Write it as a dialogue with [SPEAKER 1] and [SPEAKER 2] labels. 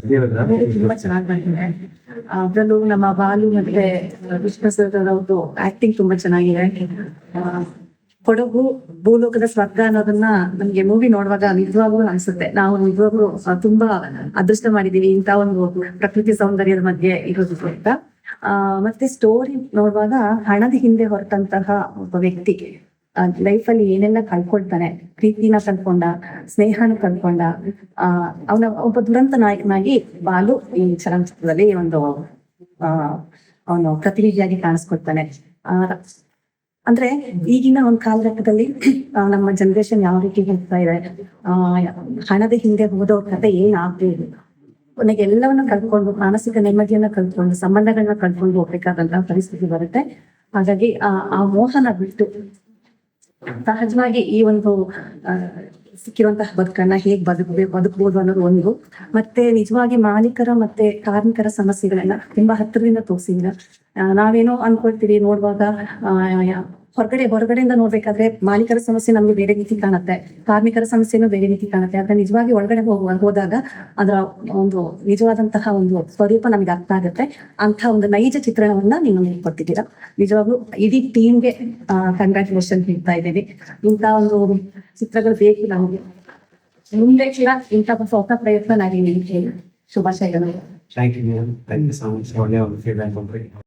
[SPEAKER 1] ತುಂಬಾ ಚೆನ್ನಾಗಿ ಬಂದಿದೆ. ಅದ್ರಲ್ಲೂ ನಮ್ಮ ಬಾಲು ಮತ್ತೆ ವಿಷ್ಣು ಸರ್ ಅವ್ರದ್ದು ಆಕ್ಟಿಂಗ್ ತುಂಬಾ ಚೆನ್ನಾಗಿದೆ. ಆ, ಕೊಡಗು ಭೂಲೋಕದ ಸ್ವರ್ಗ ಅನ್ನೋದನ್ನ ನಮ್ಗೆ ಮೂವಿ ನೋಡುವಾಗ ನಿಜವಾಗ್ಲೂ ಅನ್ಸುತ್ತೆ. ನಾವು ನಿಜವಾಗ್ಲೂ ತುಂಬಾ ಅದೃಷ್ಟ ಮಾಡಿದೀವಿ ಇಂಥ ಒಂದು ಪ್ರಕೃತಿ ಸೌಂದರ್ಯದ ಮಧ್ಯೆ ಇರೋದು ಅಂತ. ಮತ್ತೆ ಸ್ಟೋರಿ ನೋಡುವಾಗ ಹಣದ ಹಿಂದೆ ಹೊರಟಂತಹ ಒಬ್ಬ ವ್ಯಕ್ತಿ ಲೈಫಲ್ಲಿ ಏನೆಲ್ಲ ಕಳ್ಕೊಳ್ತಾನೆ, ಪ್ರೀತಿನ ಕಳ್ಕೊಂಡ, ಸ್ನೇಹನ ಕಳ್ಕೊಂಡ, ಅವನ ಒಬ್ಬ ದುರಂತ ನಾಯಕನಾಗಿ ಬಾಲು ಈ ಚಲನಚಿತ್ರದಲ್ಲಿ ಒಂದು ಅವನು ಪ್ರತಿನಿಧಿಯಾಗಿ ಕಾಣಿಸ್ಕೊಳ್ತಾನೆ. ಅಂದ್ರೆ ಈಗಿನ ಒಂದು ಕಾಲಘಟ್ಟದಲ್ಲಿ ನಮ್ಮ ಜನರೇಷನ್ ಯಾವ ರೀತಿ ಹೋಗ್ತಾ ಇದೆ, ಹಣದ ಹಿಂದೆ ಹೋದವ್ರ ಕಥೆ ಏನ್ ಆಗ್ಬೋದು, ಕೊನೆಗೆ ಎಲ್ಲವನ್ನ ಕಳ್ಕೊಂಡು ಮಾನಸಿಕ ನೆಮ್ಮದಿಯನ್ನ ಕಳ್ಕೊಂಡು ಸಂಬಂಧಗಳನ್ನ ಕಳ್ಕೊಂಡು ಹೋಗ್ಬೇಕಾದಂತಹ ಪರಿಸ್ಥಿತಿ ಬರುತ್ತೆ. ಹಾಗಾಗಿ ಆ ಮೋಹನ ಬಿಟ್ಟು ಸಹಜವಾಗಿ ಈ ಒಂದು ಸಿಕ್ಕಿರುವಂತಹ ಬದುಕನ್ನ ಹೇಗ್ ಬದುಕಬಹುದು ಅನ್ನೋದು ಒಂದು. ಮತ್ತೆ ನಿಜವಾಗಿ ಮಾಲೀಕರ ಮತ್ತೆ ಕಾರ್ಮಿಕರ ಸಮಸ್ಯೆಗಳನ್ನ ತುಂಬಾ ಹತ್ತಿರದಿಂದ ತೋರಿಸಿದ್ರ. ನಾವೇನೋ ಅನ್ಕೊಳ್ತೀವಿ ನೋಡುವಾಗ, ಹೊರಗಡೆಯಿಂದ ನೋಡ್ಬೇಕಾದ್ರೆ ಮಾಲೀಕರ ಸಮಸ್ಯೆ ನಮ್ಗೆ ಬೇರೆ ರೀತಿ ಕಾಣುತ್ತೆ, ಕಾರ್ಮಿಕರ ಸಮಸ್ಯೆನೂ ಬೇರೆ ರೀತಿ ಕಾಣುತ್ತೆ. ಆದ್ರೆ ನಿಜವಾಗಿ ಒಳಗಡೆ ಹೋದಾಗ ಅದರ ಒಂದು ನಿಜವಾದಂತಹ ಒಂದು ಸ್ವರೂಪ ನಮ್ಗೆ ಅರ್ಥ ಆಗುತ್ತೆ. ಅಂತ ಒಂದು ನೈಜ ಚಿತ್ರಣವನ್ನ ನೀವು ಕೊಟ್ಟಿದ್ದೀರಾ. ನಿಜವಾಗ್ಲೂ ಇಡೀ ಟೀಮ್ಗೆ ಕಂಗ್ರಾಚುಲೇಷನ್ ಹೇಳ್ತಾ ಇದ್ದೀವಿ. ಇಂಥ ಒಂದು ಚಿತ್ರಗಳು ಬೇಕು ನಮಗೆ, ಮುಂದೆ ಕೂಡ ಇಂಥ ಹೊಸ ಪ್ರಯತ್ನ ನಾವೇ ಹೇಳಿ ಶುಭಾಶಯಗಳು.
[SPEAKER 2] Thank you so much. ಒಳ್ಳೆಯ ಒಂದು ಫೀಡ್ಬ್ಯಾಕ್ ಕೊಟ್ರಿ.